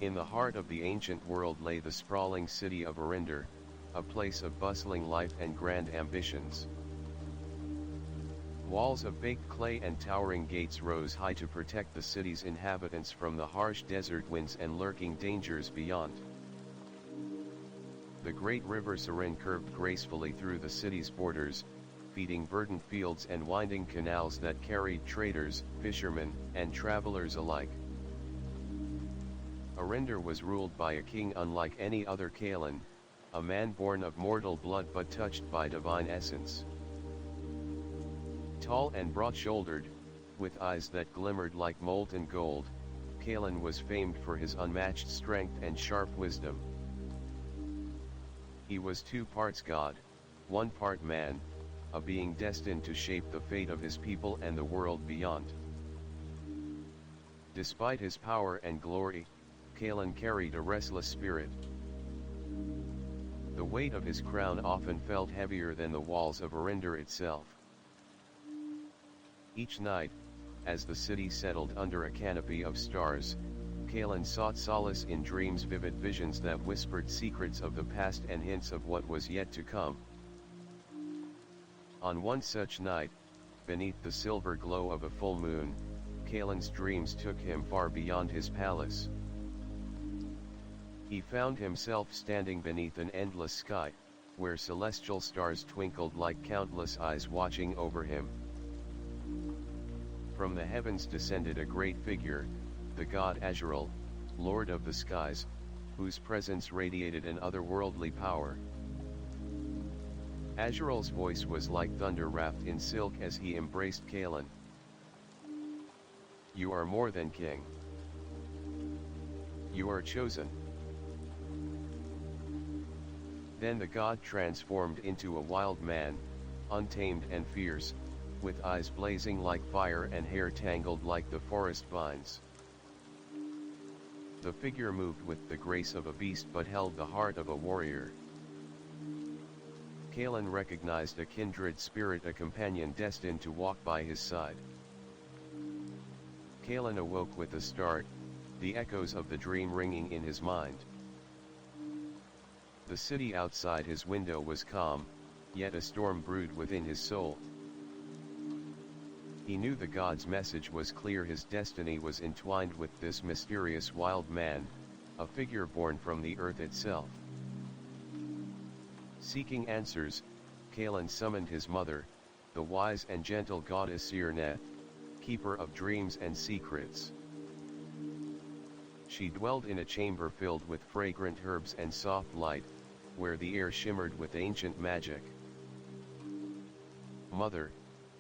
In the heart of the ancient world lay the sprawling city of Arinder, a place of bustling life and grand ambitions. Walls of baked clay and towering gates rose high to protect the city's inhabitants from the harsh desert winds and lurking dangers beyond. The great river Serin curved gracefully through the city's borders, feeding verdant fields and winding canals that carried traders, fishermen, and travelers alike. Arinder was ruled by a king unlike any other Kalan, a man born of mortal blood but touched by divine essence. Tall and broad-shouldered, with eyes that glimmered like molten gold, Kalan was famed for his unmatched strength and sharp wisdom. He was 2 parts god, 1 part man, a being destined to shape the fate of his people and the world beyond. Despite his power and glory, Kalan carried a restless spirit. The weight of his crown often felt heavier than the walls of Arinder itself. Each night, as the city settled under a canopy of stars, Kalan sought solace in dreams, vivid visions that whispered secrets of the past and hints of what was yet to come. On one such night, beneath the silver glow of a full moon, Kalan's dreams took him far beyond his palace. He found himself standing beneath an endless sky, where celestial stars twinkled like countless eyes watching over him. From the heavens descended a great figure, the god Azrael, Lord of the skies, whose presence radiated an otherworldly power. Azrael's voice was like thunder wrapped in silk as he embraced Kalan. "You are more than king. You are chosen." Then the god transformed into a wild man, untamed and fierce, with eyes blazing like fire and hair tangled like the forest vines. The figure moved with the grace of a beast but held the heart of a warrior. Kalan recognized a kindred spirit, a companion destined to walk by his side. Kalan awoke with a start, the echoes of the dream ringing in his mind. The city outside his window was calm, yet a storm brewed within his soul. He knew the god's message was clear: his destiny was entwined with this mysterious wild man, a figure born from the earth itself. Seeking answers, Kalan summoned his mother, the wise and gentle goddess Sirneth, keeper of dreams and secrets. She dwelled in a chamber filled with fragrant herbs and soft light, where the air shimmered with ancient magic. "Mother,"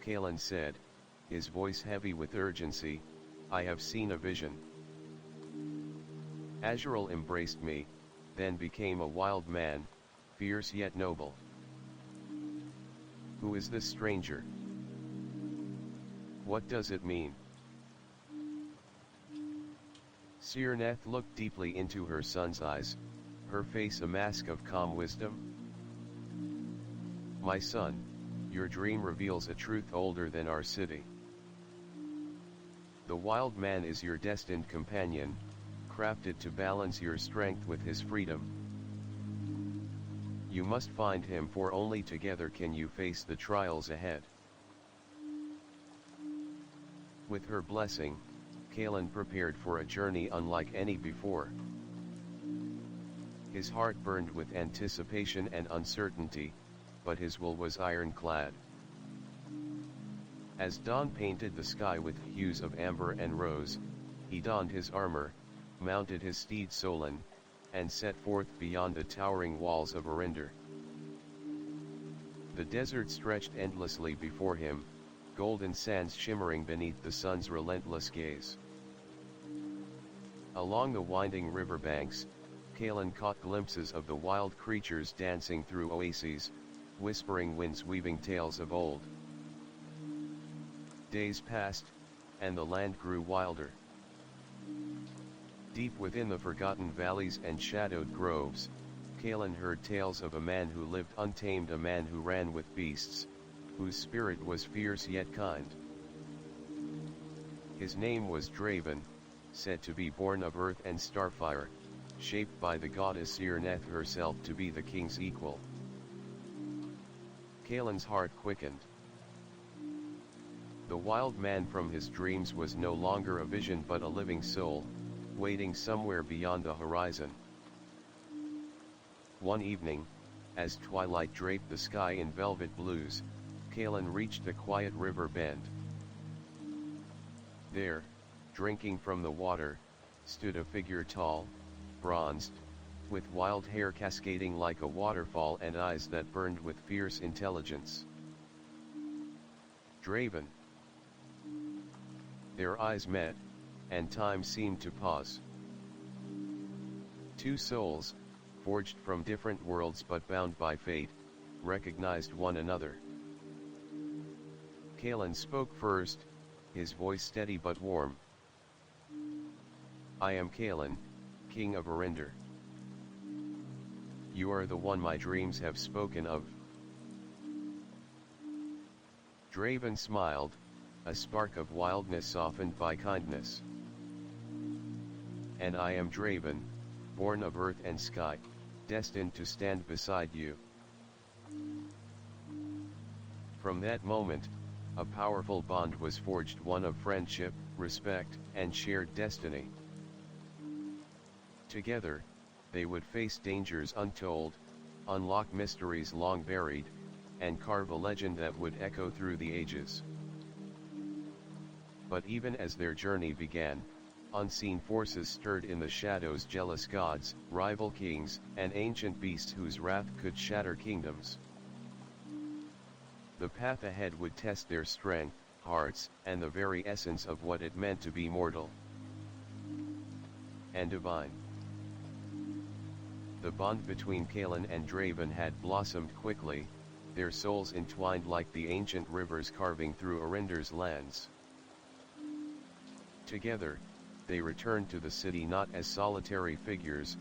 Kalan said, his voice heavy with urgency, "I have seen a vision." Azrael embraced me, then became a wild man, fierce yet noble. "Who is this stranger? What does it mean?" Sirneth looked deeply into her son's eyes, her face a mask of calm wisdom. "My son, your dream reveals a truth older than our city. The wild man is your destined companion, crafted to balance your strength with his freedom. You must find him, for only together can you face the trials ahead." With her blessing, Kalan prepared for a journey unlike any before. His heart burned with anticipation and uncertainty, but his will was ironclad. As dawn painted the sky with hues of amber and rose, he donned his armor, mounted his steed Solon, and set forth beyond the towering walls of Arinder. The desert stretched endlessly before him, golden sands shimmering beneath the sun's relentless gaze. Along the winding river banks, Kalan caught glimpses of the wild creatures dancing through oases, whispering winds weaving tales of old. Days passed, and the land grew wilder. Deep within the forgotten valleys and shadowed groves, Kalan heard tales of a man who lived untamed, a man who ran with beasts, whose spirit was fierce yet kind. His name was Draven, said to be born of earth and starfire, shaped by the goddess Neth herself to be the king's equal. Kalen's heart quickened. The wild man from his dreams was no longer a vision but a living soul, waiting somewhere beyond the horizon. One evening, as twilight draped the sky in velvet blues, Kalen reached a quiet river bend. There, drinking from the water, stood a figure tall, bronzed, with wild hair cascading like a waterfall and eyes that burned with fierce intelligence. Draven. Their eyes met, and time seemed to pause. Two souls, forged from different worlds but bound by fate, recognized one another. Kalen spoke first, his voice steady but warm. I am Kalen, King of Arinder. You are the one my dreams have spoken of. Draven smiled, a spark of wildness softened by kindness. And I am Draven, born of earth and sky, destined to stand beside you. From that moment, a powerful bond was forged, one of friendship, respect, and shared destiny. Together, they would face dangers untold, unlock mysteries long buried, and carve a legend that would echo through the ages. But even as their journey began, unseen forces stirred in the shadows, jealous gods, rival kings, and ancient beasts whose wrath could shatter kingdoms. The path ahead would test their strength, hearts, and the very essence of what it meant to be mortal and divine. The bond between Kalen and Draven had blossomed quickly, their souls entwined like the ancient rivers carving through Arinder's lands. Together, they returned to the city not as solitary figures,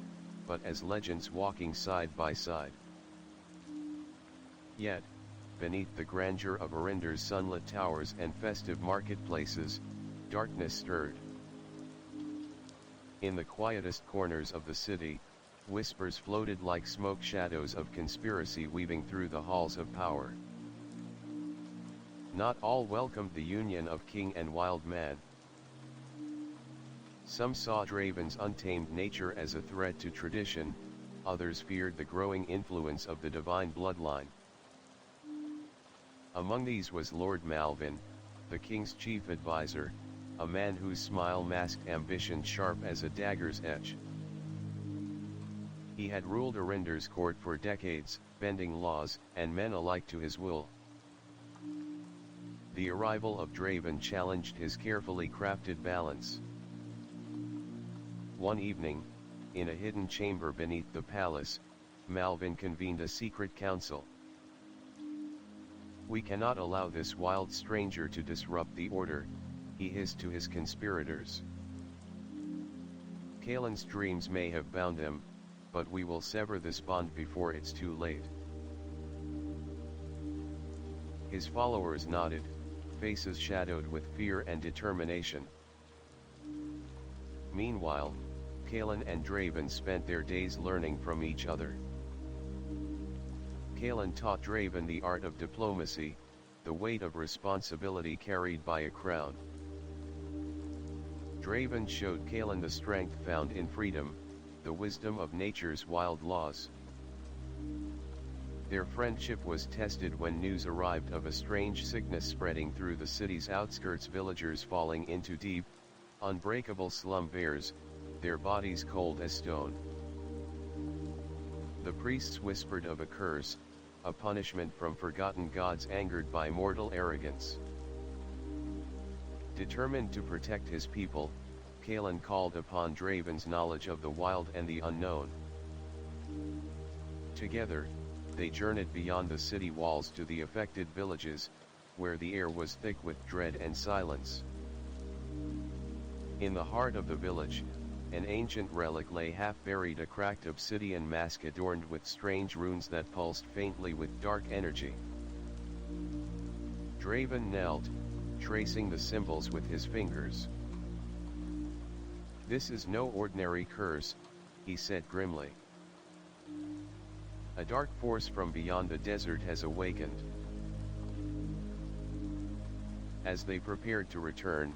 but as legends walking side by side. Yet, beneath the grandeur of Arinder's sunlit towers and festive marketplaces, darkness stirred. In the quietest corners of the city, whispers floated like smoke shadows of conspiracy weaving through the halls of power. Not all welcomed the union of king and wild man. Some saw Draven's untamed nature as a threat to tradition, others feared the growing influence of the divine bloodline. Among these was Lord Malvin, the king's chief advisor, a man whose smile masked ambition sharp as a dagger's edge. He had ruled Arinder's court for decades, bending laws and men alike to his will. The arrival of Draven challenged his carefully crafted balance. One evening, in a hidden chamber beneath the palace, Malvin convened a secret council. We cannot allow this wild stranger to disrupt the order, he hissed to his conspirators. Kalen's dreams may have bound them, but we will sever this bond before it's too late. His followers nodded, faces shadowed with fear and determination. Meanwhile, Kalen and Draven spent their days learning from each other. Kalen taught Draven the art of diplomacy, the weight of responsibility carried by a crown. Draven showed Kalen the strength found in freedom, the wisdom of nature's wild laws. Their friendship was tested when news arrived of a strange sickness spreading through the city's outskirts, villagers falling into deep, unbreakable slumbers, their bodies cold as stone. The priests whispered of a curse, a punishment from forgotten gods angered by mortal arrogance. Determined to protect his people, Kalen called upon Draven's knowledge of the wild and the unknown. Together, they journeyed beyond the city walls to the affected villages, where the air was thick with dread and silence. In the heart of the village, an ancient relic lay half buried, a cracked obsidian mask adorned with strange runes that pulsed faintly with dark energy. Draven knelt, tracing the symbols with his fingers. "This is no ordinary curse," he said grimly. "A dark force from beyond the desert has awakened." As they prepared to return,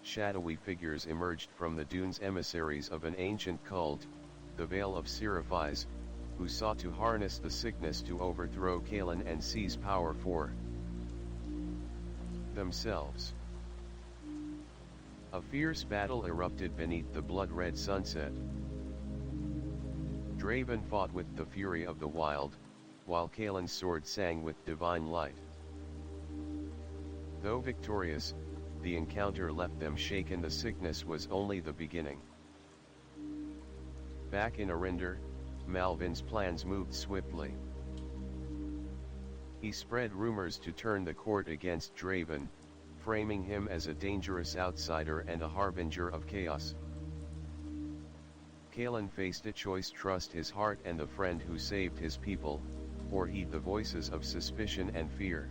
shadowy figures emerged from the dunes, emissaries of an ancient cult, the Veil of Seraphis, who sought to harness the sickness to overthrow Callan and seize power for themselves. A fierce battle erupted beneath the blood-red sunset. Draven fought with the fury of the wild, while Callan's sword sang with divine light. Though victorious, the encounter left them shaken. The sickness was only the beginning. Back in Arinder, Malvin's plans moved swiftly. He spread rumors to turn the court against Draven, framing him as a dangerous outsider and a harbinger of chaos. Callan faced a choice: trust his heart and the friend who saved his people, or heed the voices of suspicion and fear.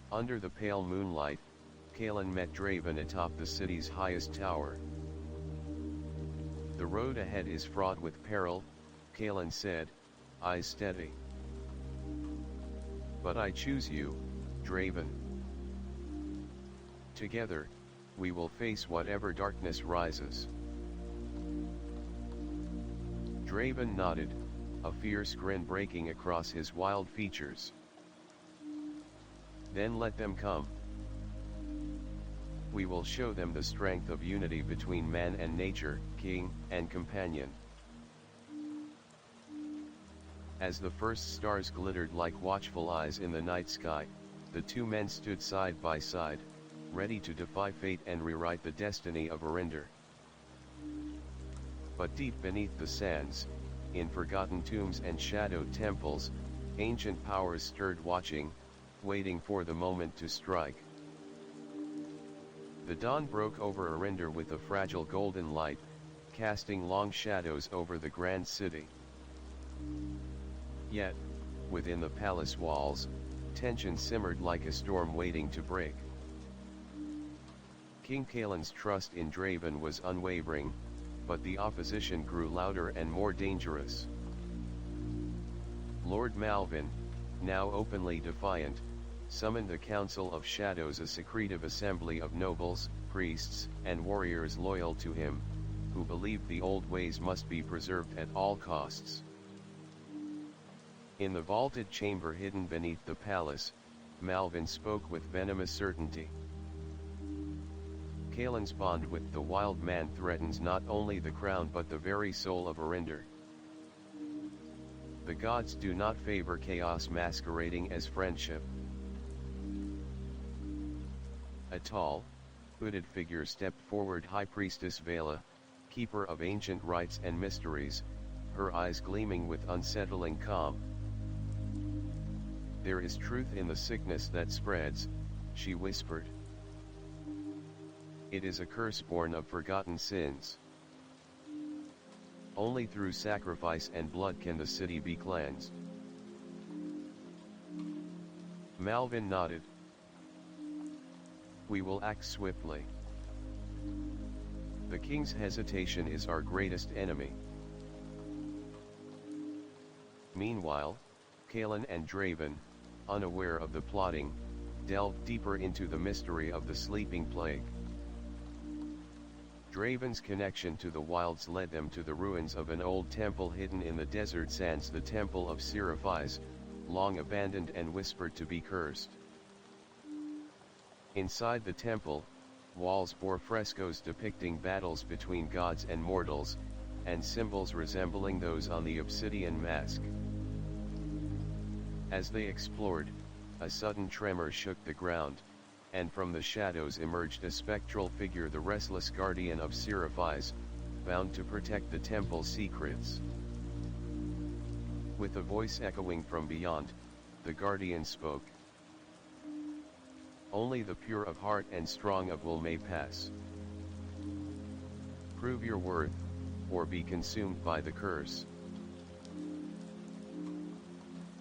Under the pale moonlight, Callan met Draven atop the city's highest tower. "The road ahead is fraught with peril," Callan said, eyes steady. "But I choose you, Draven. Together, we will face whatever darkness rises." Draven nodded, a fierce grin breaking across his wild features. "Then let them come. We will show them the strength of unity between man and nature, king and companion." As the first stars glittered like watchful eyes in the night sky, the two men stood side by side, ready to defy fate and rewrite the destiny of Arinder. But deep beneath the sands, in forgotten tombs and shadowed temples, ancient powers stirred, watching, waiting for the moment to strike. The dawn broke over Arinder with a fragile golden light, casting long shadows over the grand city. Yet, within the palace walls, tension simmered like a storm waiting to break. King Callan's trust in Draven was unwavering, but the opposition grew louder and more dangerous. Lord Malvin, now openly defiant, summoned the Council of Shadows, a secretive assembly of nobles, priests, and warriors loyal to him, who believed the old ways must be preserved at all costs. In the vaulted chamber hidden beneath the palace, Malvin spoke with venomous certainty. "Callan's bond with the wild man threatens not only the crown but the very soul of Arinder. The gods do not favor chaos masquerading as friendship." A tall, hooded figure stepped forward, High Priestess Vela, keeper of ancient rites and mysteries, her eyes gleaming with unsettling calm. "There is truth in the sickness that spreads," she whispered. "It is a curse born of forgotten sins. Only through sacrifice and blood can the city be cleansed." Malvin nodded. "We will act swiftly. The king's hesitation is our greatest enemy." Meanwhile, Callan and Draven, unaware of the plotting, delved deeper into the mystery of the sleeping plague. Draven's connection to the wilds led them to the ruins of an old temple hidden in the desert sands, the Temple of Seraphis, long abandoned and whispered to be cursed. Inside the temple, walls bore frescoes depicting battles between gods and mortals, and symbols resembling those on the obsidian mask. As they explored, a sudden tremor shook the ground, and from the shadows emerged a spectral figure, the restless guardian of Seraphis, bound to protect the temple's secrets. With a voice echoing from beyond, the guardian spoke. "Only the pure of heart and strong of will may pass. Prove your worth, or be consumed by the curse."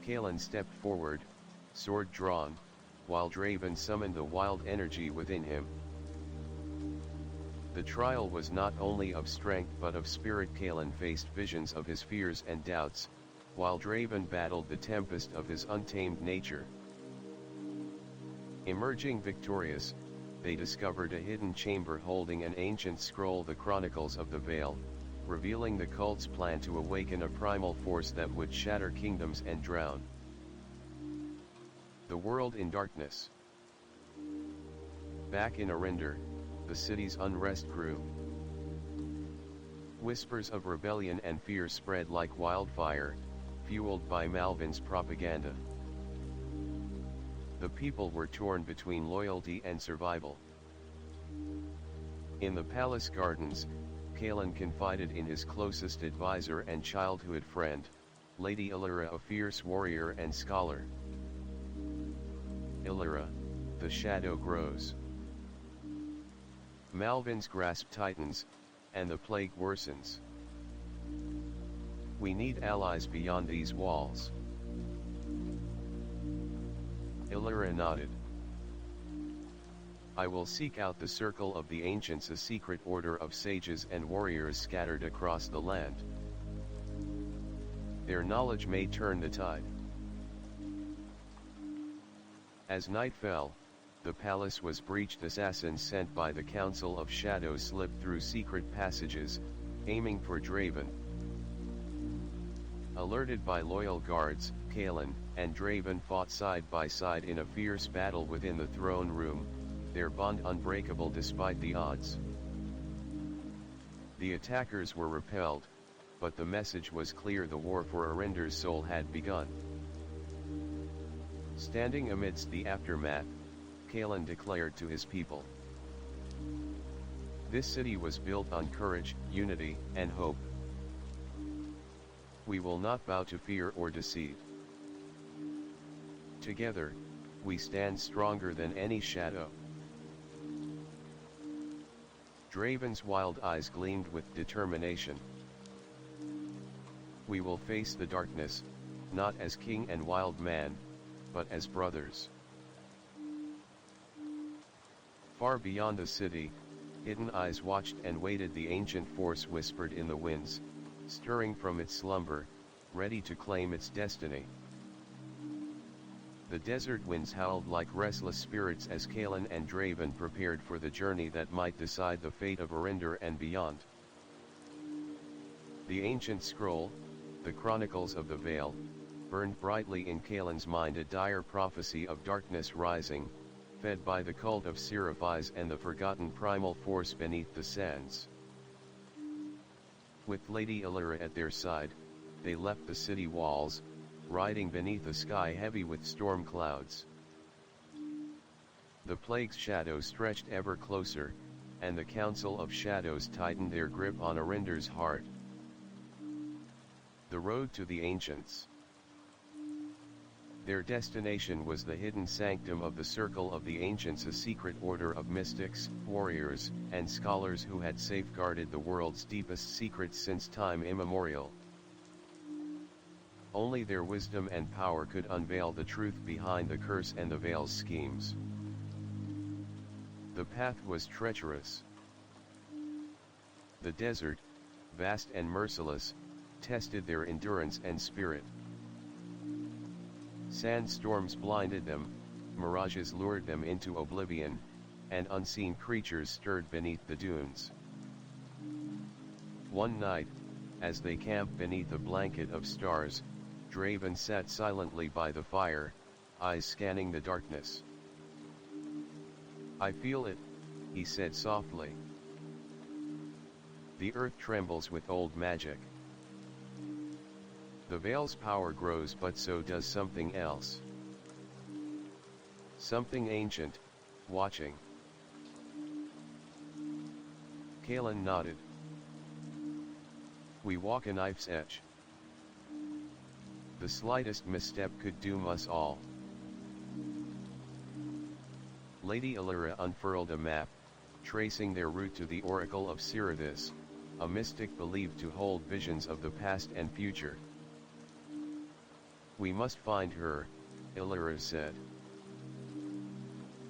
Callan stepped forward, sword drawn, while Draven summoned the wild energy within him. The trial was not only of strength but of spirit. Callan faced visions of his fears and doubts, while Draven battled the tempest of his untamed nature. Emerging victorious, they discovered a hidden chamber holding an ancient scroll, the Chronicles of the Veil, revealing the cult's plan to awaken a primal force that would shatter kingdoms and drown the world in darkness. Back in Arinder, the city's unrest grew. Whispers of rebellion and fear spread like wildfire, fueled by Malvin's propaganda. The people were torn between loyalty and survival. In the palace gardens, Callan confided in his closest advisor and childhood friend, Lady Illyra, a fierce warrior and scholar. Illyra, the shadow grows. Malvin's grasp tightens, and the plague worsens. We need allies beyond these walls. Illyra nodded. I will seek out the circle of the ancients, a secret order of sages and warriors scattered across the land. Their knowledge may turn the tide. As night fell, the palace was breached. Assassins sent by the Council of Shadows slipped through secret passages, aiming for Draven. Alerted by loyal guards, Callan and Draven fought side by side in a fierce battle within the throne room, their bond unbreakable despite the odds. The attackers were repelled, but the message was clear: the war for Arinder's soul had begun. Standing amidst the aftermath, Callan declared to his people, "This city was built on courage, unity, and hope. We will not bow to fear or deceit. Together, we stand stronger than any shadow." Draven's wild eyes gleamed with determination. "We will face the darkness, not as king and wild man, but as brothers." Far beyond the city, hidden eyes watched and waited. The ancient force whispered in the winds, stirring from its slumber, ready to claim its destiny. The desert winds howled like restless spirits as Callan and Draven prepared for the journey that might decide the fate of Arinder and beyond. The ancient scroll, the Chronicles of the Veil, burned brightly in Callan's mind, a dire prophecy of darkness rising, fed by the cult of Seraphis and the forgotten primal force beneath the sands. With Lady Illyra at their side, they left the city walls, riding beneath a sky heavy with storm clouds. The plague's shadow stretched ever closer, and the Council of Shadows tightened their grip on Arinder's heart. The road to the ancients. Their destination was the hidden sanctum of the Circle of the Ancients, a secret order of mystics, warriors, and scholars who had safeguarded the world's deepest secrets since time immemorial. Only their wisdom and power could unveil the truth behind the curse and the veil's schemes. The path was treacherous. The desert, vast and merciless, tested their endurance and spirit. Sandstorms blinded them, mirages lured them into oblivion, and unseen creatures stirred beneath the dunes. One night, as they camped beneath a blanket of stars, Draven sat silently by the fire, eyes scanning the darkness. "I feel it," he said softly. "The earth trembles with old magic. The veil's power grows, but so does something else. Something ancient, watching." Callan nodded. "We walk a knife's edge. The slightest misstep could doom us all." Lady Illyra unfurled a map, tracing their route to the Oracle of Cyrithis, a mystic believed to hold visions of the past and future. "We must find her," Illyra said.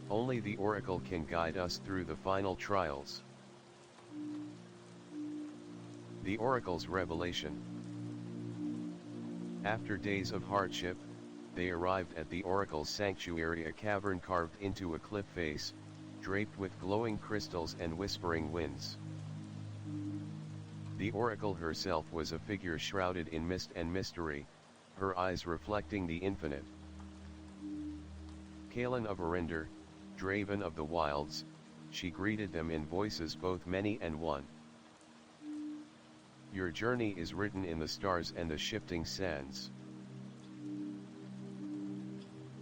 "Only the Oracle can guide us through the final trials." The Oracle's Revelation. After days of hardship, they arrived at the Oracle's sanctuary, a cavern carved into a cliff face, draped with glowing crystals and whispering winds. The Oracle herself was a figure shrouded in mist and mystery, her eyes reflecting the infinite. Kalen of Arinder, Draven of the Wilds, she greeted them in voices both many and one. Your journey is written in the stars and the shifting sands.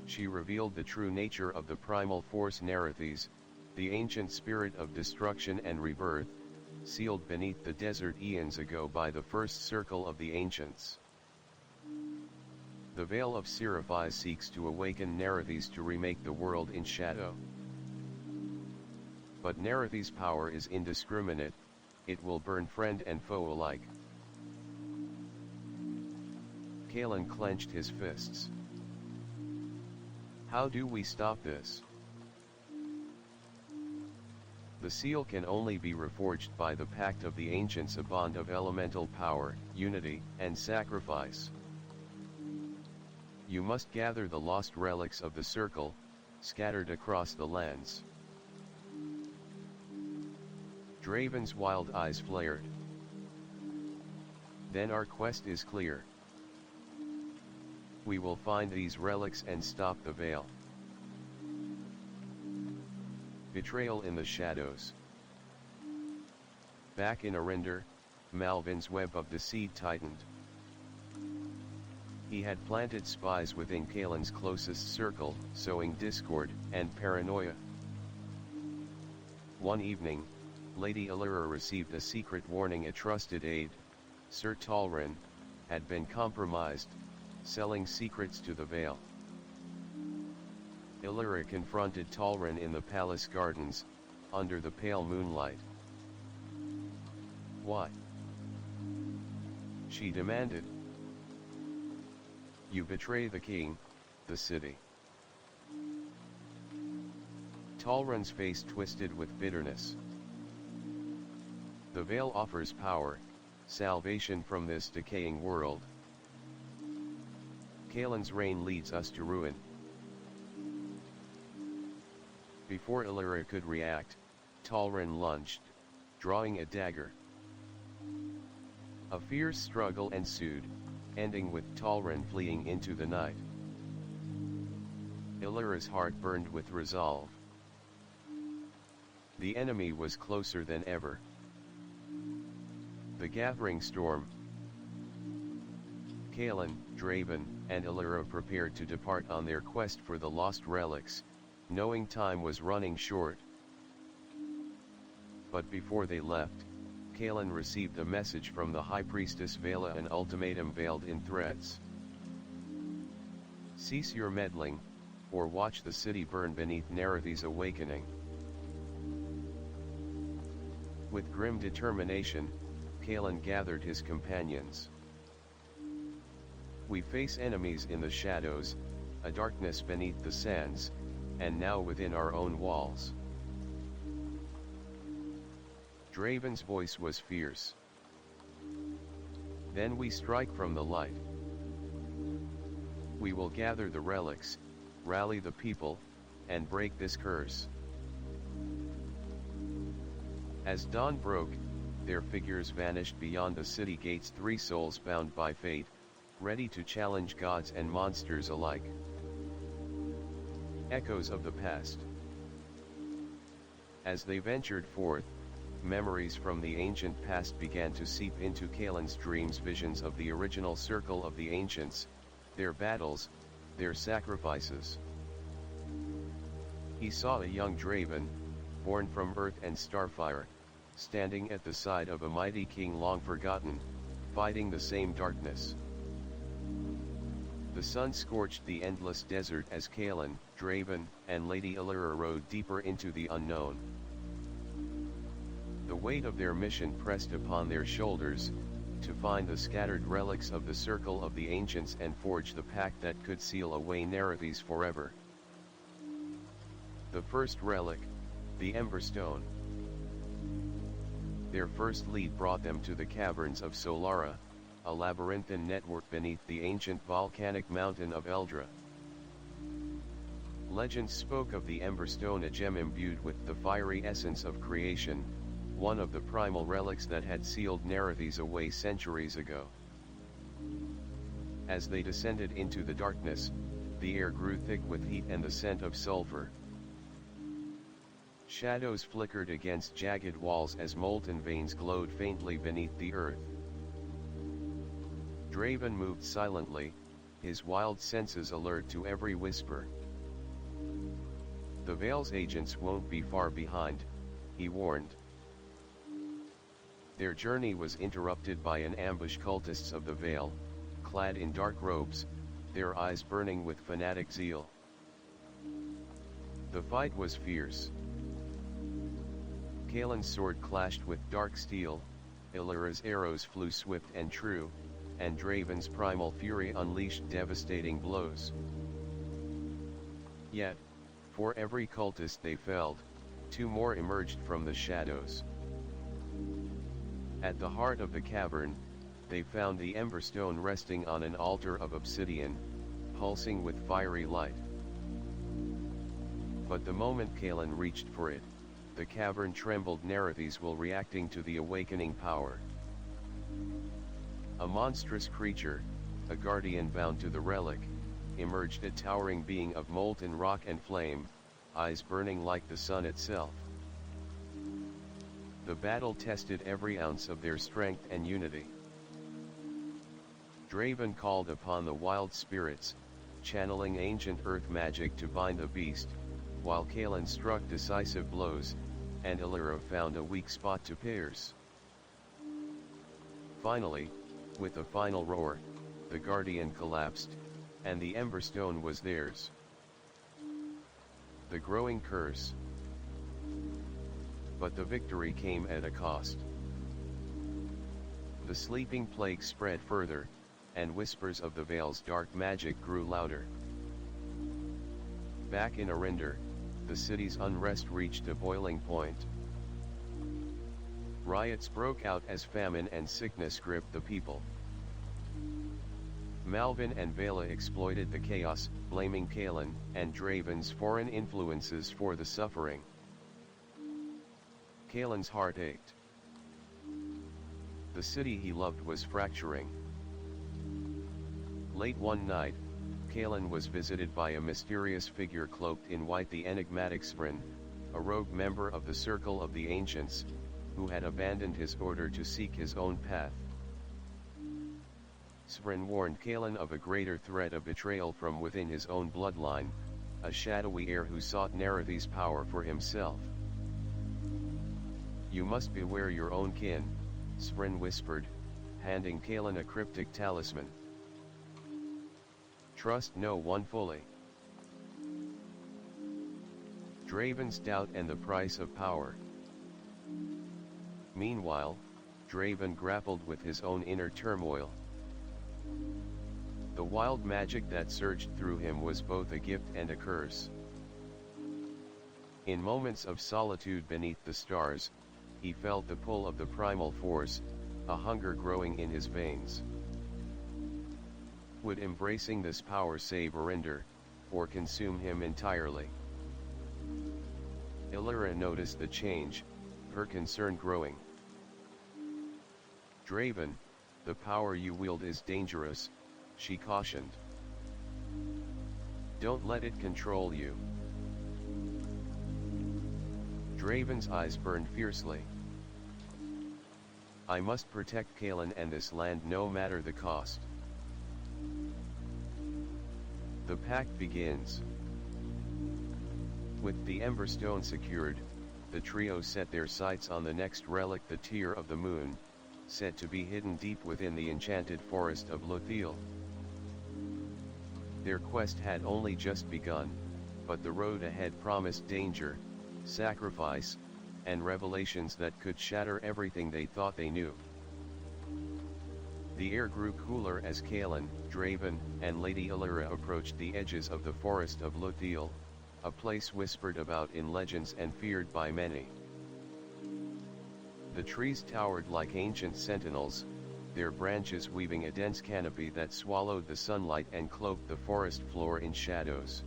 She revealed the true nature of the primal force Narrated, the ancient spirit of destruction and rebirth, sealed beneath the desert eons ago by the first circle of the ancients. The veil of Seraphis seeks to awaken Narrated to remake the world in shadow. But Narrated's power is indiscriminate, it will burn friend and foe alike. Kalen clenched his fists. How do we stop this? The seal can only be reforged by the Pact of the Ancients, a bond of elemental power, unity, and sacrifice. You must gather the lost relics of the circle, scattered across the lands. Draven's wild eyes flared. Then our quest is clear. We will find these relics and stop the veil. Betrayal in the shadows. Back in Arinder, Malvin's web of deceit tightened. He had planted spies within Kalen's closest circle, sowing discord and paranoia. One evening, Lady Allura received a secret warning. A trusted aide, Sir Talrin, had been compromised, selling secrets to the Veil. Allura confronted Talrin in the palace gardens, under the pale moonlight. Why? She demanded. You betray the king, the city. Talrin's face twisted with bitterness. The Veil offers power, salvation from this decaying world. Kalen's reign leads us to ruin. Before Allura could react, Talrin lunged, drawing a dagger. A fierce struggle ensued, ending with Talrin fleeing into the night. Allura's heart burned with resolve. The enemy was closer than ever. The gathering storm. Kalen, Draven, and Allura prepared to depart on their quest for the lost relics, knowing time was running short. But before they left, Kalen received a message from the High Priestess Vela, an ultimatum veiled in threats. Cease your meddling, or watch the city burn beneath Narrated's awakening. With grim determination, Kalen gathered his companions. We face enemies in the shadows, a darkness beneath the sands, and now within our own walls. Draven's voice was fierce. Then we strike from the light. We will gather the relics, rally the people, and break this curse. As dawn broke, their figures vanished beyond the city gates, three souls bound by fate, ready to challenge gods and monsters alike. Echoes of the past. As they ventured forth, memories from the ancient past began to seep into Kalen's dreams, visions of the original circle of the ancients, their battles, their sacrifices. He saw a young Draven, born from earth and starfire, standing at the side of a mighty king long forgotten, fighting the same darkness. The sun scorched the endless desert as Kalen, Draven, and Lady Allura rode deeper into the unknown. The weight of their mission pressed upon their shoulders, to find the scattered relics of the circle of the ancients and forge the pact that could seal away Narrated forever. The first relic, the Emberstone. Their first lead brought them to the caverns of Solara, a labyrinthine network beneath the ancient volcanic mountain of Eldra. Legends spoke of the Emberstone, a gem imbued with the fiery essence of creation, one of the primal relics that had sealed Narrated away centuries ago. As they descended into the darkness, the air grew thick with heat and the scent of sulfur. Shadows flickered against jagged walls as molten veins glowed faintly beneath the earth. Draven moved silently, his wild senses alert to every whisper. The Veil's agents won't be far behind, he warned. Their journey was interrupted by an ambush. Cultists of the Veil, clad in dark robes, their eyes burning with fanatic zeal. The fight was fierce. Kalen's sword clashed with dark steel, Illyra's arrows flew swift and true, and Draven's primal fury unleashed devastating blows. Yet, for every cultist they felled, two more emerged from the shadows. At the heart of the cavern, they found the Emberstone resting on an altar of obsidian, pulsing with fiery light. But the moment Kalen reached for it, the cavern trembled. Narrated will reacting to the awakening power. A monstrous creature, a guardian bound to the relic, emerged, a towering being of molten rock and flame, eyes burning like the sun itself. The battle tested every ounce of their strength and unity. Draven called upon the wild spirits, channeling ancient earth magic to bind the beast, while Kalen struck decisive blows, and Illyra found a weak spot to pierce. Finally, with a final roar, the Guardian collapsed, and the Emberstone was theirs. The growing curse. But the victory came at a cost. The sleeping plague spread further, and whispers of the Veil's dark magic grew louder. Back in Arinder, the city's unrest reached a boiling point. Riots broke out as famine and sickness gripped the people. Malvin and Vela exploited the chaos, blaming Kalen and Draven's foreign influences for the suffering. Kalen's heart ached. The city he loved was fracturing. Late one night, Kalen was visited by a mysterious figure cloaked in white, the enigmatic Svrin, a rogue member of the Circle of the Ancients, who had abandoned his order to seek his own path. Svrin warned Kalen of a greater threat of betrayal from within his own bloodline, a shadowy heir who sought Narrated's power for himself. "You must beware your own kin," Svrin whispered, handing Kalen a cryptic talisman. "Trust no one fully." Draven's doubt and the price of power. Meanwhile, Draven grappled with his own inner turmoil. The wild magic that surged through him was both a gift and a curse. In moments of solitude beneath the stars, he felt the pull of the primal force, a hunger growing in his veins. Would embracing this power save Arinder, or consume him entirely? Illyra noticed the change, her concern growing. "Draven, the power you wield is dangerous," she cautioned. "Don't let it control you." Draven's eyes burned fiercely. "I must protect Kalen and this land no matter the cost." The Pact begins. With the Emberstone secured, the trio set their sights on the next relic, the Tear of the Moon, said to be hidden deep within the enchanted forest of Lothiel. Their quest had only just begun, but the road ahead promised danger, sacrifice, and revelations that could shatter everything they thought they knew. The air grew cooler as Kalen, Draven, and Lady Illyra approached the edges of the forest of Lothiel, a place whispered about in legends and feared by many. The trees towered like ancient sentinels, their branches weaving a dense canopy that swallowed the sunlight and cloaked the forest floor in shadows.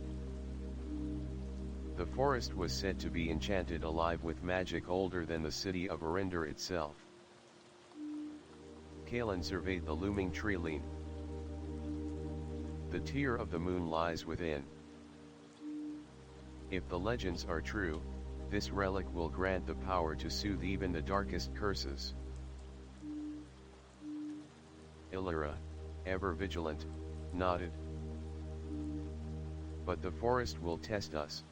The forest was said to be enchanted alive with magic older than the city of Arinder itself. Kalen surveyed the looming tree line. The tear of the moon lies within. If the legends are true, this relic will grant the power to soothe even the darkest curses. Illyra, ever vigilant, nodded. But the forest will test us.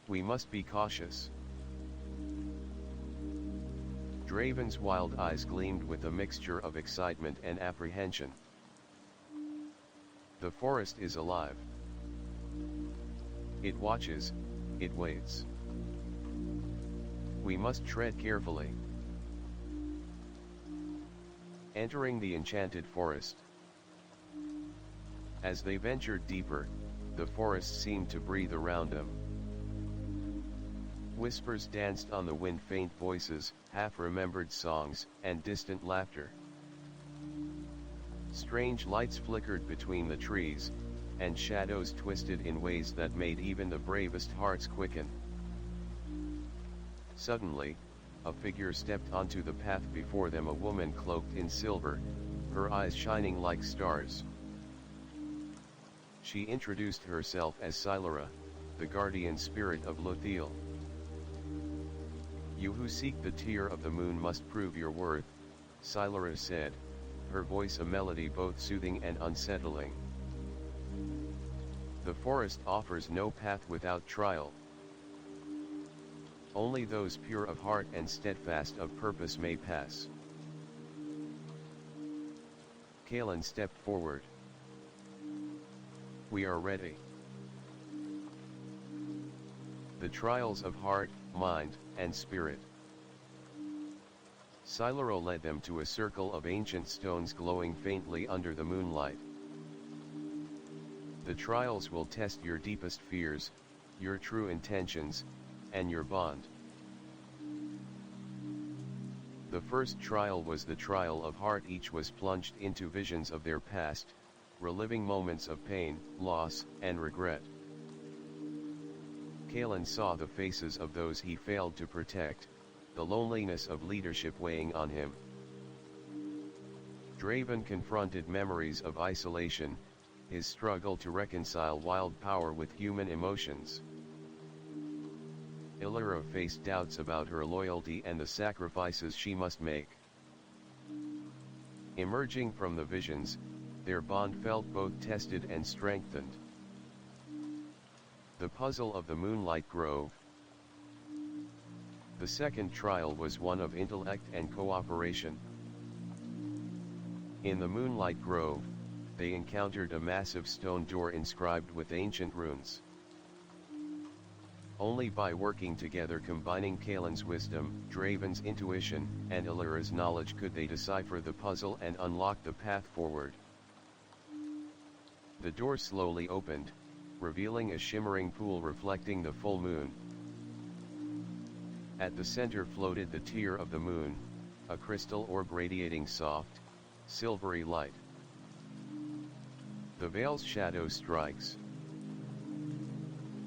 We must be cautious. Draven's wild eyes gleamed with a mixture of excitement and apprehension. The forest is alive. It watches, it waits. We must tread carefully. Entering the enchanted forest. As they ventured deeper, the forest seemed to breathe around them. Whispers danced on the wind, faint voices, half-remembered songs, and distant laughter. Strange lights flickered between the trees, and shadows twisted in ways that made even the bravest hearts quicken. Suddenly, a figure stepped onto the path before them, a woman cloaked in silver, her eyes shining like stars. She introduced herself as Silera, the guardian spirit of Lothiel. You who seek the tear of the moon must prove your worth, Silera said, her voice a melody both soothing and unsettling. The forest offers no path without trial. Only those pure of heart and steadfast of purpose may pass. Kalen stepped forward. We are ready. The trials of heart, mind, and spirit. Silero led them to a circle of ancient stones glowing faintly under the moonlight. The trials will test your deepest fears, your true intentions, and your bond. The first trial was the trial of heart. Each was plunged into visions of their past, reliving moments of pain, loss, and regret. Kalen saw the faces of those he failed to protect, the loneliness of leadership weighing on him. Draven confronted memories of isolation, his struggle to reconcile wild power with human emotions. Illyra faced doubts about her loyalty and the sacrifices she must make. Emerging from the visions, their bond felt both tested and strengthened. The puzzle of the Moonlight Grove. The second trial was one of intellect and cooperation. In the Moonlight Grove, they encountered a massive stone door inscribed with ancient runes. Only by working together, combining Kalen's wisdom, Draven's intuition, and Illyra's knowledge, could they decipher the puzzle and unlock the path forward. The door slowly opened, revealing a shimmering pool reflecting the full moon. At the center floated the tear of the moon, a crystal orb radiating soft, silvery light. The veil's shadow strikes.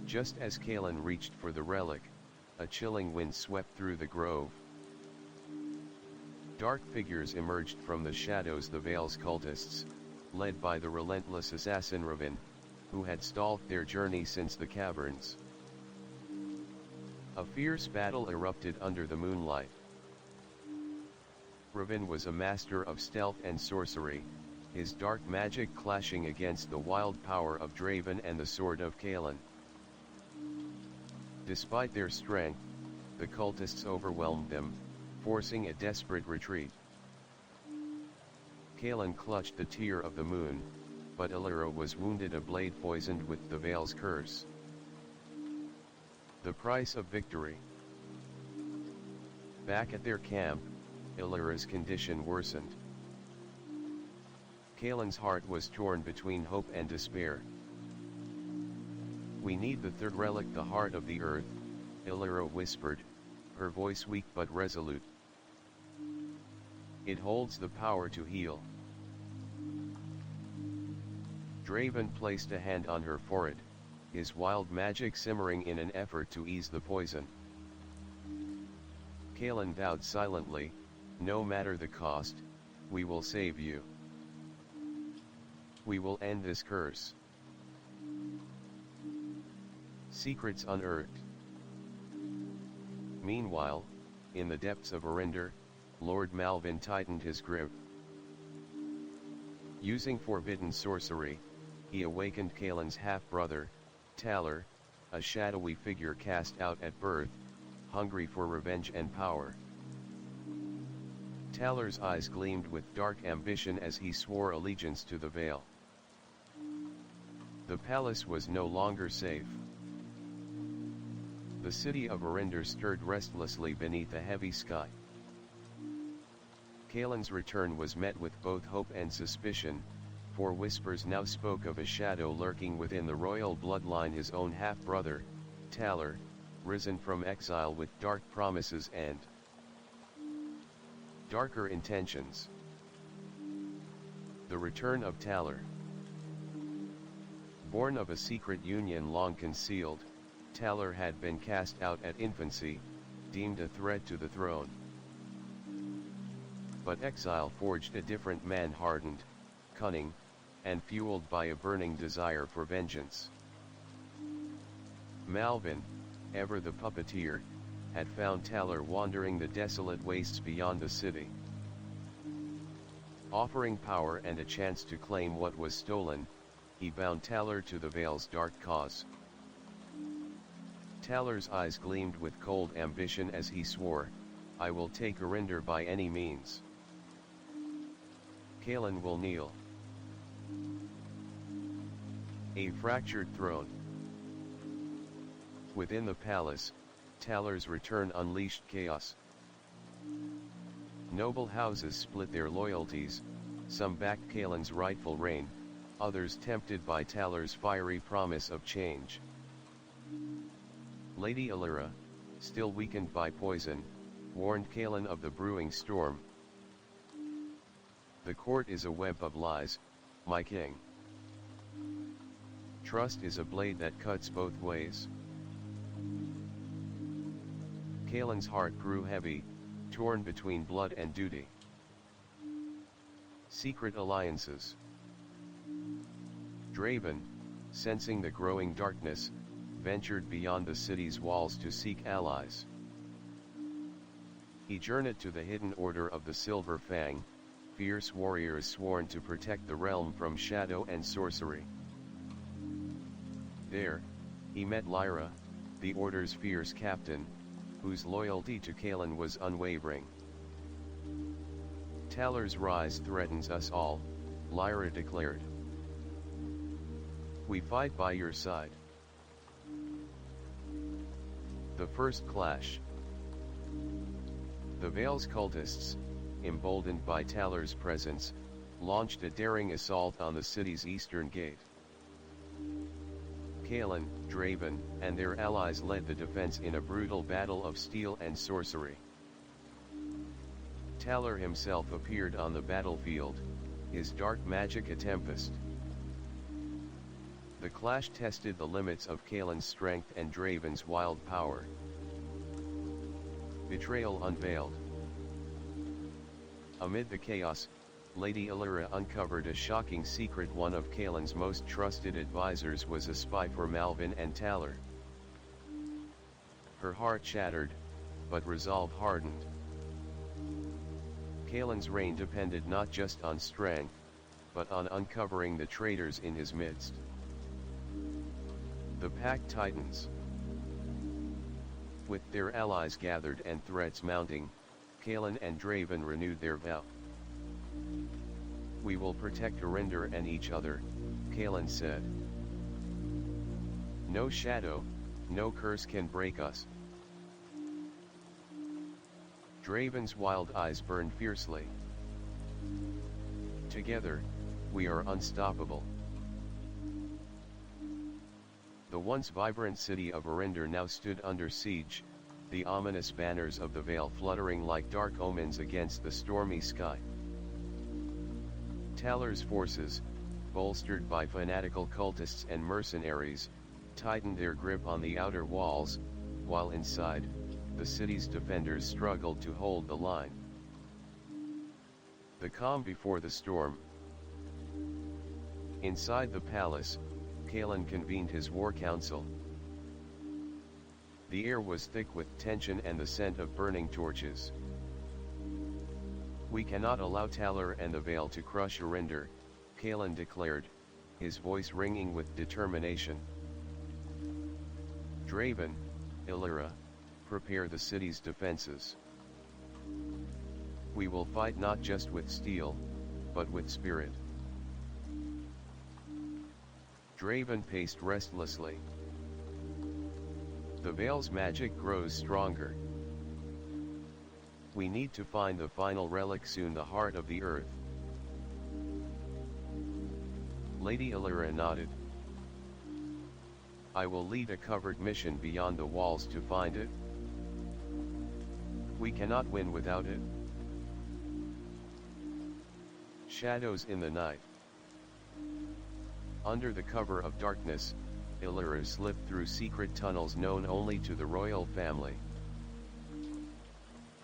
Just as Kalen reached for the relic, a chilling wind swept through the grove. Dark figures emerged from the shadows, the veil's cultists, led by the relentless assassin Raven, who had stalked their journey since the caverns. A fierce battle erupted under the moonlight. Raven was a master of stealth and sorcery, his dark magic clashing against the wild power of Draven and the sword of Kalen. Despite their strength, the cultists overwhelmed them, forcing a desperate retreat. Kalen clutched the tear of the moon, but Illyra was wounded, a blade poisoned with the veil's curse. The price of victory. Back at their camp, Illyra's condition worsened. Kalen's heart was torn between hope and despair. We need the third relic, the heart of the earth, Illyra whispered, her voice weak but resolute. It holds the power to heal. Draven placed a hand on her forehead, his wild magic simmering in an effort to ease the poison. Kaelin vowed silently, "No matter the cost, we will save you. We will end this curse." Secrets unearthed. Meanwhile, in the depths of Arinder, Lord Malvin tightened his grip. Using forbidden sorcery, he awakened Kaelin's half-brother, Talar, a shadowy figure cast out at birth, hungry for revenge and power. Talar's eyes gleamed with dark ambition as he swore allegiance to the Veil. The palace was no longer safe. The city of Arinder stirred restlessly beneath a heavy sky. Kaelin's return was met with both hope and suspicion, for whispers now spoke of a shadow lurking within the royal bloodline, his own half-brother, Talar, risen from exile with dark promises and darker intentions. The return of Talar. Born of a secret union long concealed, Talar had been cast out at infancy, deemed a threat to the throne. But exile forged a different man, hardened, cunning, and fueled by a burning desire for vengeance. Malvin, ever the puppeteer, had found Talar wandering the desolate wastes beyond the city. Offering power and a chance to claim what was stolen, he bound Talar to the Veil's dark cause. Talar's eyes gleamed with cold ambition as he swore, "I will take Arinder by any means. Kaelin will kneel." A fractured throne. Within the palace, Talar's return unleashed chaos. Noble houses split their loyalties, some backed Kaelin's rightful reign, others tempted by Talar's fiery promise of change. Lady Alira, still weakened by poison, warned Kaelin of the brewing storm. "The court is a web of lies, my king. Trust is a blade that cuts both ways." Kaelin's heart grew heavy, torn between blood and duty. Secret alliances. Draven, sensing the growing darkness, ventured beyond the city's walls to seek allies. He journeyed to the hidden order of the Silver Fang, fierce warriors sworn to protect the realm from shadow and sorcery. There, he met Lyra, the order's fierce captain, whose loyalty to Kaelin was unwavering. "Talar's rise threatens us all," Lyra declared. "We fight by your side." The first clash. The Veil's cultists, emboldened by Talar's presence, launched a daring assault on the city's eastern gate. Kaelin, Draven, and their allies led the defense in a brutal battle of steel and sorcery. Talar himself appeared on the battlefield, his dark magic a tempest. The clash tested the limits of Kaelin's strength and Draven's wild power. Betrayal unveiled. Amid the chaos, Lady Alira uncovered a shocking secret. One of Kaelin's most trusted advisors was a spy for Malvin and Talar. Her heart shattered, but resolve hardened. Kaelin's reign depended not just on strength, but on uncovering the traitors in his midst. The Pact tightens. With their allies gathered and threats mounting, Kaelin and Draven renewed their vow. "We will protect Arinder and each other," Kaelin said. "No shadow, no curse can break us." Draven's wild eyes burned fiercely. "Together, we are unstoppable." The once vibrant city of Arinder now stood under siege, the ominous banners of the Vale fluttering like dark omens against the stormy sky. Talar's forces, bolstered by fanatical cultists and mercenaries, tightened their grip on the outer walls, while inside, the city's defenders struggled to hold the line. The calm before the storm. Inside the palace, Calon convened his war council. The air was thick with tension and the scent of burning torches. "We cannot allow Talar and the Vale to crush Arinder," Calon declared, his voice ringing with determination. "Draven, Illyra, prepare the city's defenses. We will fight not just with steel, but with spirit." Draven paced restlessly. "The Vale's magic grows stronger. We need to find the final relic soon, the heart of the earth." Lady Illyra nodded. "I will lead a covert mission beyond the walls to find it. We cannot win without it." Shadows in the night. Under the cover of darkness, Illyra slipped through secret tunnels known only to the royal family.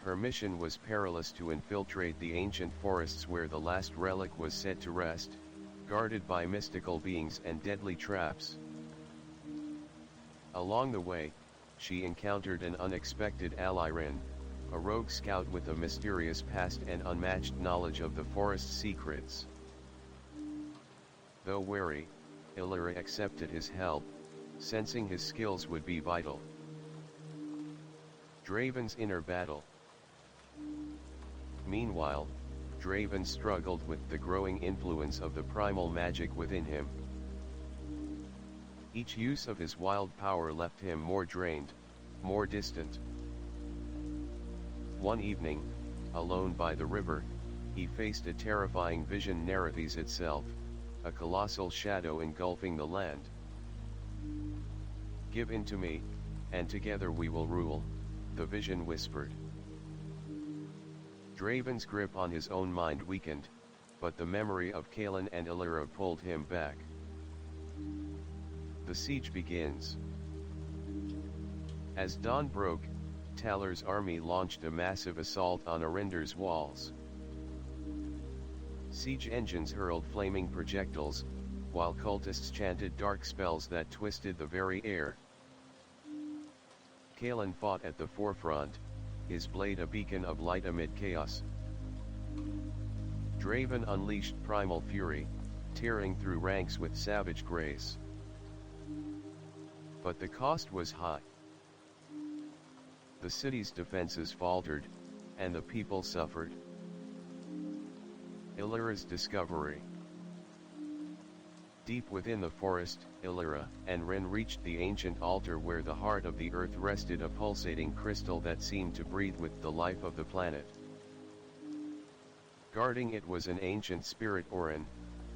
Her mission was perilous: to infiltrate the ancient forests where the last relic was said to rest, guarded by mystical beings and deadly traps. Along the way, she encountered an unexpected ally, Rin, a rogue scout with a mysterious past and unmatched knowledge of the forest's secrets. Though wary, Illyra accepted his help, sensing his skills would be vital. Draven's inner battle. Meanwhile, Draven struggled with the growing influence of the primal magic within him. Each use of his wild power left him more drained, more distant. One evening, alone by the river, he faced a terrifying vision: Narrated itself, a colossal shadow engulfing the land. "Give in to me, and together we will rule," the vision whispered. Draven's grip on his own mind weakened, but the memory of Calon and Illyra pulled him back. The siege begins. As dawn broke, Talar's army launched a massive assault on Arinder's walls. Siege engines hurled flaming projectiles, while cultists chanted dark spells that twisted the very air. Calon fought at the forefront, his blade a beacon of light amid chaos. Draven unleashed primal fury, tearing through ranks with savage grace. But the cost was high. The city's defenses faltered, and the people suffered. Illyra's discovery. Deep within the forest, Illyra and Rin reached the ancient altar where the heart of the earth rested, a pulsating crystal that seemed to breathe with the life of the planet. Guarding it was an ancient spirit, Orin,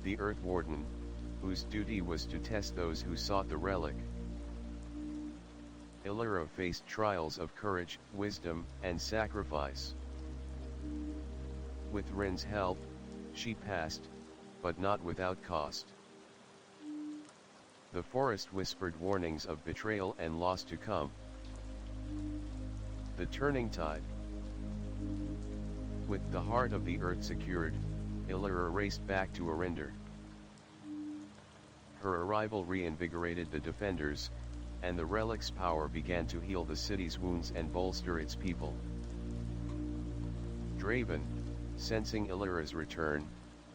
the Earth Warden, whose duty was to test those who sought the relic. Illyra faced trials of courage, wisdom, and sacrifice. With Rin's help, she passed, but not without cost. The forest whispered warnings of betrayal and loss to come. The turning tide. With the heart of the earth secured, Illyra raced back to Arinder. Her arrival reinvigorated the defenders, and the relic's power began to heal the city's wounds and bolster its people. Draven, sensing Illyra's return,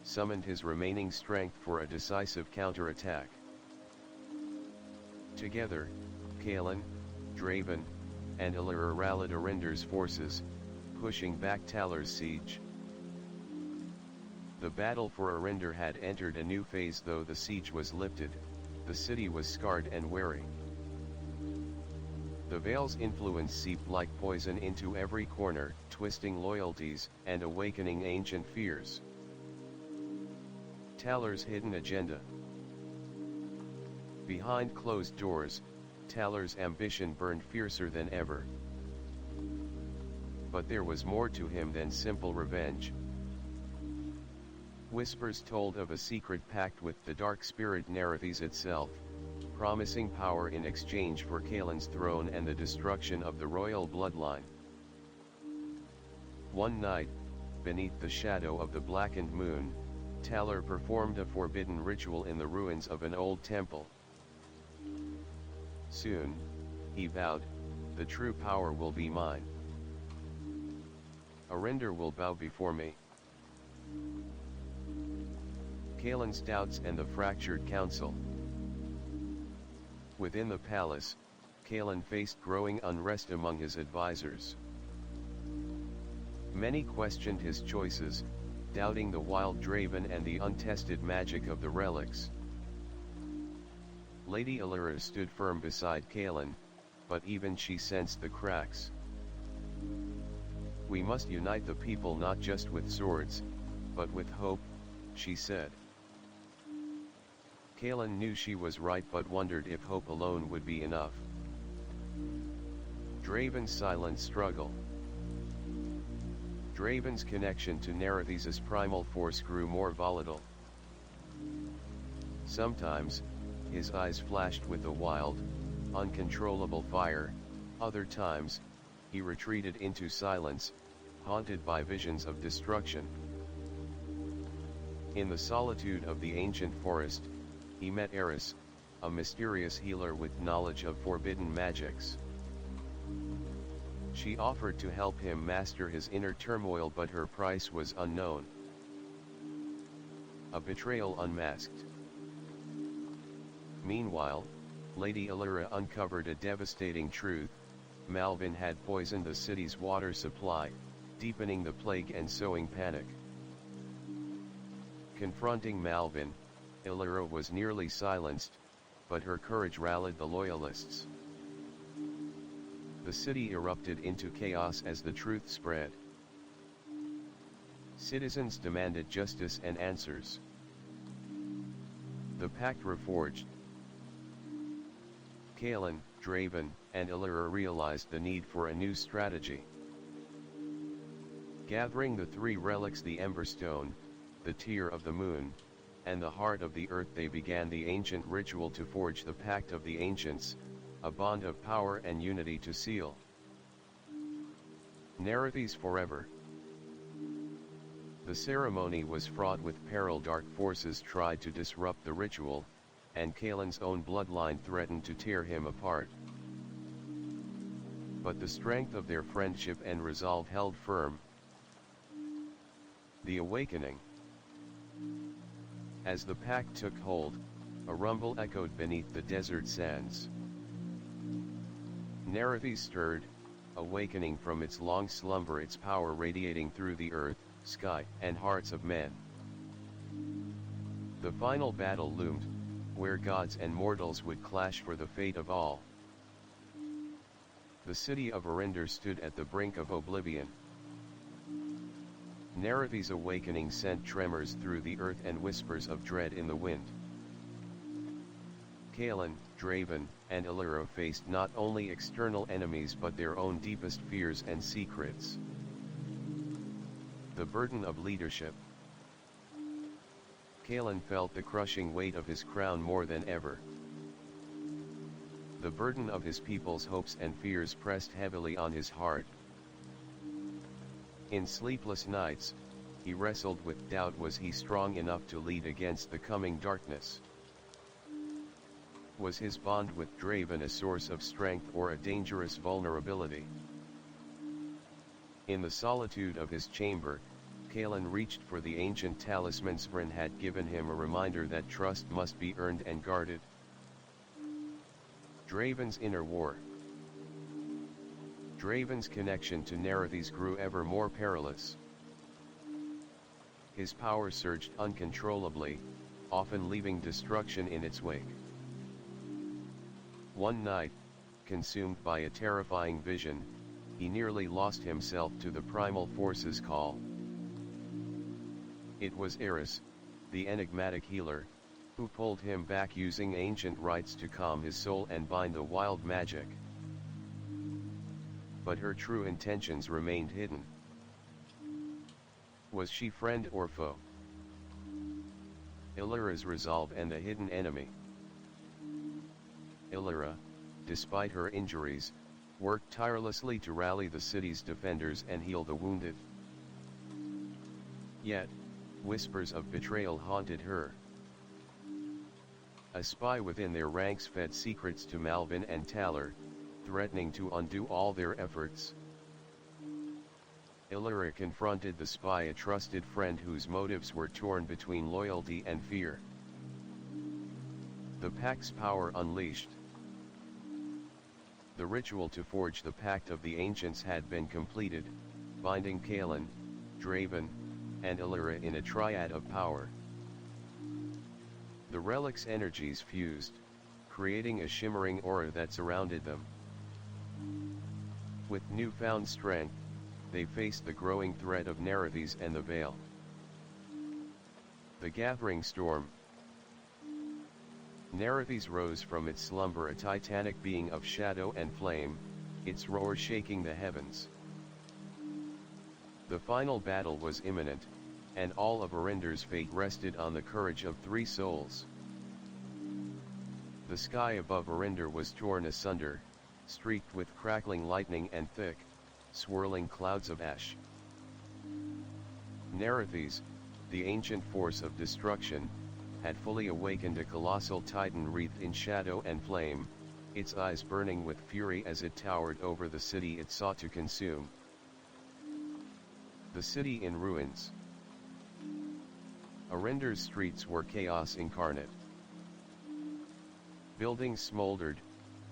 summoned his remaining strength for a decisive counterattack. Together, Calon, Draven, and Illyra rallied Arinder's forces, pushing back Talar's siege. The battle for Arinder had entered a new phase. Though the siege was lifted, the city was scarred and wary. The Vale's influence seeped like poison into every corner, twisting loyalties and awakening ancient fears. Talar's hidden agenda. Behind closed doors, Talar's ambition burned fiercer than ever. but there was more to him than simple revenge. Whispers told of a secret pact with the dark spirit Narrated itself, promising power in exchange for Kalen's throne and the destruction of the royal bloodline. One night, beneath the shadow of the blackened moon, Talar performed a forbidden ritual in the ruins of an old temple. Soon, he vowed, the true power will be mine. Arender will bow before me. Kalen's doubts and the fractured council. Within the palace, Kalen faced growing unrest among his advisors. Many questioned his choices, doubting the wild Draven and the untested magic of the relics. Lady Allura stood firm beside Kalen, but even she sensed the cracks. We must unite the people not just with swords, but with hope, she said. Kalen knew she was right but wondered if hope alone would be enough. Draven's silent struggle. Draven's connection to Narrathes's primal force grew more volatile. Sometimes, his eyes flashed with a wild, uncontrollable fire, other times, he retreated into silence, haunted by visions of destruction. In the solitude of the ancient forest, he met Eris, a mysterious healer with knowledge of forbidden magics. She offered to help him master his inner turmoil, but her price was unknown. A betrayal unmasked. Meanwhile, Lady Allura uncovered a devastating truth: Malvin had poisoned the city's water supply, deepening the plague and sowing panic. Confronting Malvin, Allura was nearly silenced, but her courage rallied the loyalists. The city erupted into chaos as the truth spread. Citizens demanded justice and answers. The Pact reforged. Kalen, Draven, and Allura realized the need for a new strategy. Gathering the three relics, the Emberstone, the Tear of the Moon, and the Heart of the Earth, they began the ancient ritual to forge the Pact of the Ancients, a bond of power and unity to seal. Narrates forever. The ceremony was fraught with peril. Dark forces tried to disrupt the ritual, and Kalen's own bloodline threatened to tear him apart. But the strength of their friendship and resolve held firm. The Awakening. As the pact took hold, a rumble echoed beneath the desert sands. Narrated stirred, awakening from its long slumber, its power radiating through the earth, sky, and hearts of men. The final battle loomed, where gods and mortals would clash for the fate of all. The city of Arender stood at the brink of oblivion. Narrate's awakening sent tremors through the earth and whispers of dread in the wind. Kalen, Draven, and Allura faced not only external enemies but their own deepest fears and secrets. The burden of leadership. Kalen felt the crushing weight of his crown more than ever. The burden of his people's hopes and fears pressed heavily on his heart. In sleepless nights, he wrestled with doubt: was he strong enough to lead against the coming darkness? Was his bond with Draven a source of strength or a dangerous vulnerability? In the solitude of his chamber, Kalen reached for the ancient talisman Spren had given him, a reminder that trust must be earned and guarded. Draven's inner war. Draven's connection to Narrates grew ever more perilous. His power surged uncontrollably, often leaving destruction in its wake. One night, consumed by a terrifying vision, he nearly lost himself to the primal force's call. It was Eris, the enigmatic healer, who pulled him back, using ancient rites to calm his soul and bind the wild magic. but her true intentions remained hidden. Was she friend or foe? Illyra's resolve and the hidden enemy. Illyra, despite her injuries, worked tirelessly to rally the city's defenders and heal the wounded. Yet, whispers of betrayal haunted her. A spy within their ranks fed secrets to Malvin and Talar, threatening to undo all their efforts. Illyra confronted the spy, a trusted friend whose motives were torn between loyalty and fear. The Pact's power unleashed. The ritual to forge the Pact of the Ancients had been completed, binding Callan, Draven, and Illyra in a triad of power. The relic's energies fused, creating a shimmering aura that surrounded them. With newfound strength, they faced the growing threat of Narrated and the Veil. The gathering storm. Narrated rose from its slumber, a titanic being of shadow and flame, its roar shaking the heavens. The final battle was imminent, and all of Arinder's fate rested on the courage of 3 souls. The sky above Arinder was torn asunder, streaked with crackling lightning and thick, swirling clouds of ash. Narrated, the ancient force of destruction, had fully awakened, a colossal titan wreathed in shadow and flame, its eyes burning with fury as it towered over the city it sought to consume. The city in ruins. Arinder's streets were chaos incarnate. Buildings smoldered,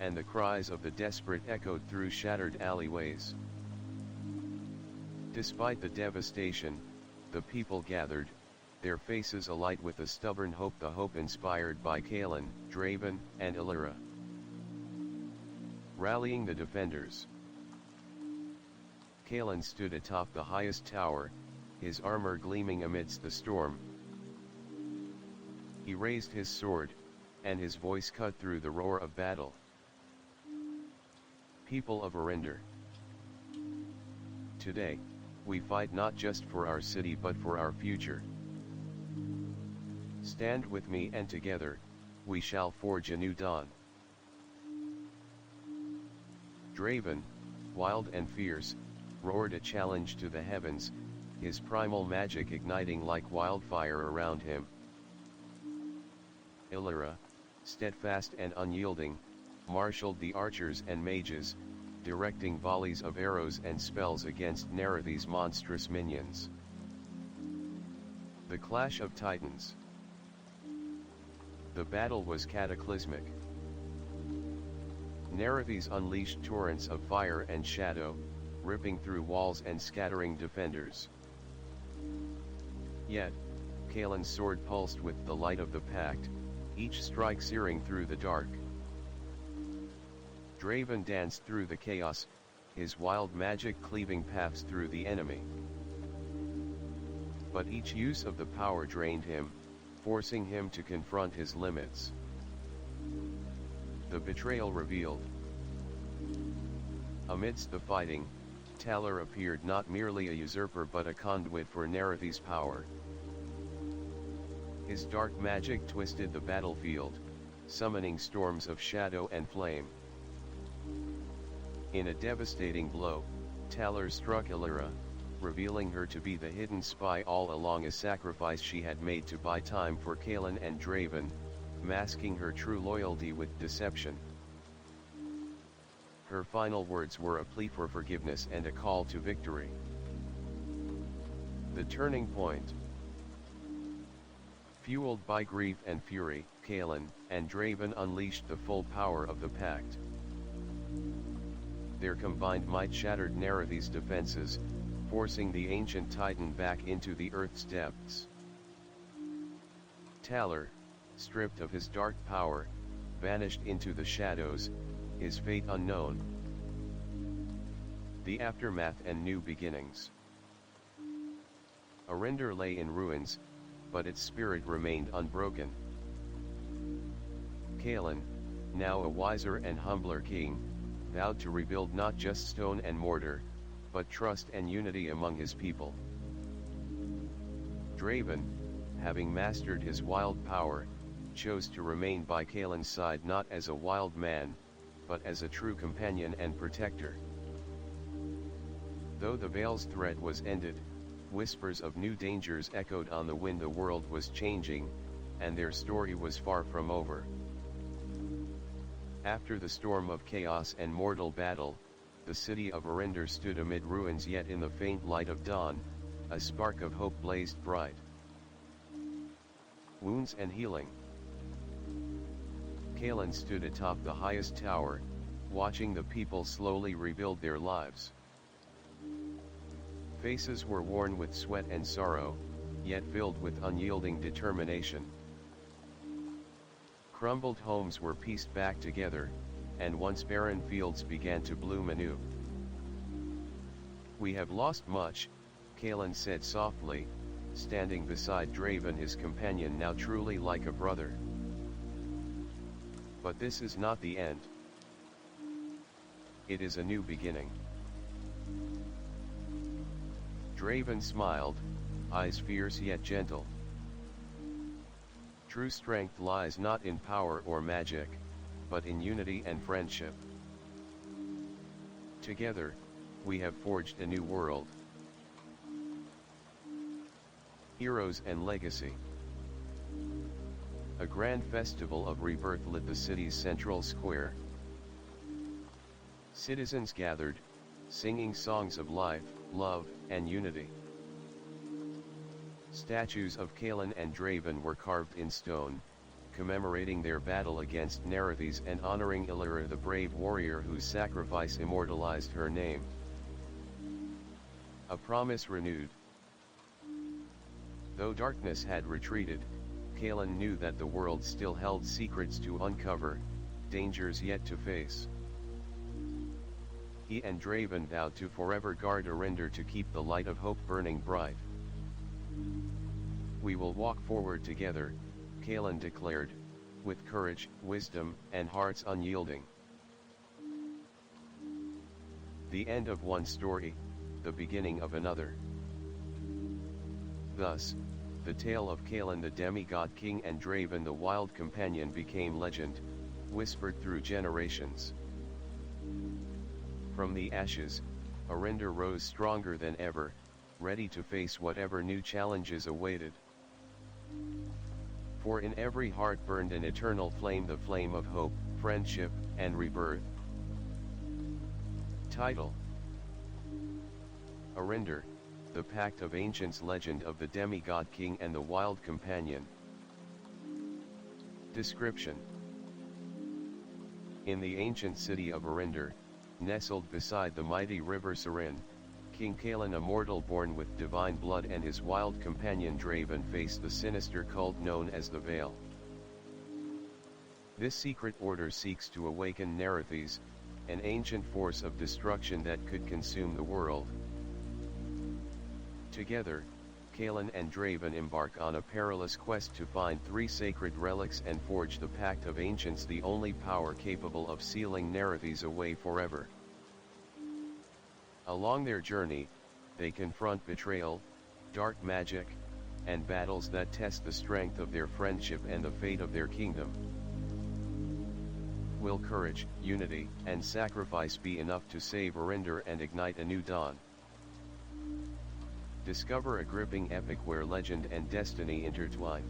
and the cries of the desperate echoed through shattered alleyways. Despite the devastation, the people gathered, their faces alight with a stubborn hope, the hope inspired by Callan, Draven, and Illyra. Rallying the defenders. Callan stood atop the highest tower, his armor gleaming amidst the storm. He raised his sword, and his voice cut through the roar of battle. People of Arinder. Today, we fight not just for our city but for our future. Stand with me and together, we shall forge a new dawn. Draven, wild and fierce, roared a challenge to the heavens, his primal magic igniting like wildfire around him. Illyra, steadfast and unyielding, marshaled the archers and mages, directing volleys of arrows and spells against Narrated's monstrous minions. The clash of titans. The battle was cataclysmic. Narrated unleashed torrents of fire and shadow, ripping through walls and scattering defenders. Yet, Callan's sword pulsed with the light of the Pact, each strike searing through the dark. Draven danced through the chaos, his wild magic cleaving paths through the enemy. But each use of the power drained him, forcing him to confront his limits. The betrayal revealed. Amidst the fighting, Talar appeared not merely a usurper but a conduit for Narrated's power. His dark magic twisted the battlefield, summoning storms of shadow and flame. In a devastating blow, Talar struck Illyra, revealing her to be the hidden spy all along, a sacrifice she had made to buy time for Callan and Draven, masking her true loyalty with deception. Her final words were a plea for forgiveness and a call to victory. The turning point. Fueled by grief and fury, Callan and Draven unleashed the full power of the Pact. Their combined might shattered Narrated's defenses, forcing the ancient titan back into the earth's depths. Talar, stripped of his dark power, vanished into the shadows, his fate unknown. The aftermath and new beginnings. Arinder lay in ruins, but its spirit remained unbroken. Callan, now a wiser and humbler king, vowed to rebuild not just stone and mortar, but trust and unity among his people. Draven, having mastered his wild power, chose to remain by Kaelin's side not as a wild man, but as a true companion and protector. Though the Veil's threat was ended, whispers of new dangers echoed on the wind. The world was changing, and their story was far from over. After the storm of chaos and mortal battle, the city of Arendar stood amid ruins, yet in the faint light of dawn, a spark of hope blazed bright. Wounds and healing. Kaelin stood atop the highest tower, watching the people slowly rebuild their lives. Faces were worn with sweat and sorrow, yet filled with unyielding determination. Crumbled homes were pieced back together, and once barren fields began to bloom anew. "We have lost much," Kaelin said softly, standing beside Draven, his companion now truly like a brother. "But this is not the end. It is a new beginning." Draven smiled, eyes fierce yet gentle. "True strength lies not in power or magic, but in unity and friendship. Together, we have forged a new world." Heroes and legacy. A grand festival of rebirth lit the city's central square. Citizens gathered, singing songs of life, love, and unity. Statues of Kaelin and Draven were carved in stone, commemorating their battle against Narrated and honoring Illyra, the brave warrior whose sacrifice immortalized her name. A promise renewed. Though darkness had retreated, Kaelin knew that the world still held secrets to uncover, dangers yet to face. He and Draven vowed to forever guard Arendar, to keep the light of hope burning bright. "We will walk forward together," Kaelin declared, "with courage, wisdom, and hearts unyielding." The end of one story, the beginning of another. Thus, the tale of Kaelin the Demi-God King and Draven the Wild Companion became legend, whispered through generations. From the ashes, Arendar rose stronger than ever, ready to face whatever new challenges awaited. For in every heart burned an eternal flame, the flame of hope, friendship, and rebirth. Title: Arendar, the Pact of Ancients, legend of the Demi-God King and the Wild Companion. Description: In the ancient city of Arendar, nestled beside the mighty river Serin, King Kaelin, a mortal born with divine blood, and his wild companion Draven face the sinister cult known as the Veil. This secret order seeks to awaken Narrated, an ancient force of destruction that could consume the world. Together, Kaelin and Draven embark on a perilous quest to find 3 sacred relics and forge the Pact of Ancients, the only power capable of sealing Narrated away forever. Along their journey, they confront betrayal, dark magic, and battles that test the strength of their friendship and the fate of their kingdom. Will courage, unity, and sacrifice be enough to save Arendar and ignite a new dawn? Discover a gripping epic where legend and destiny intertwine.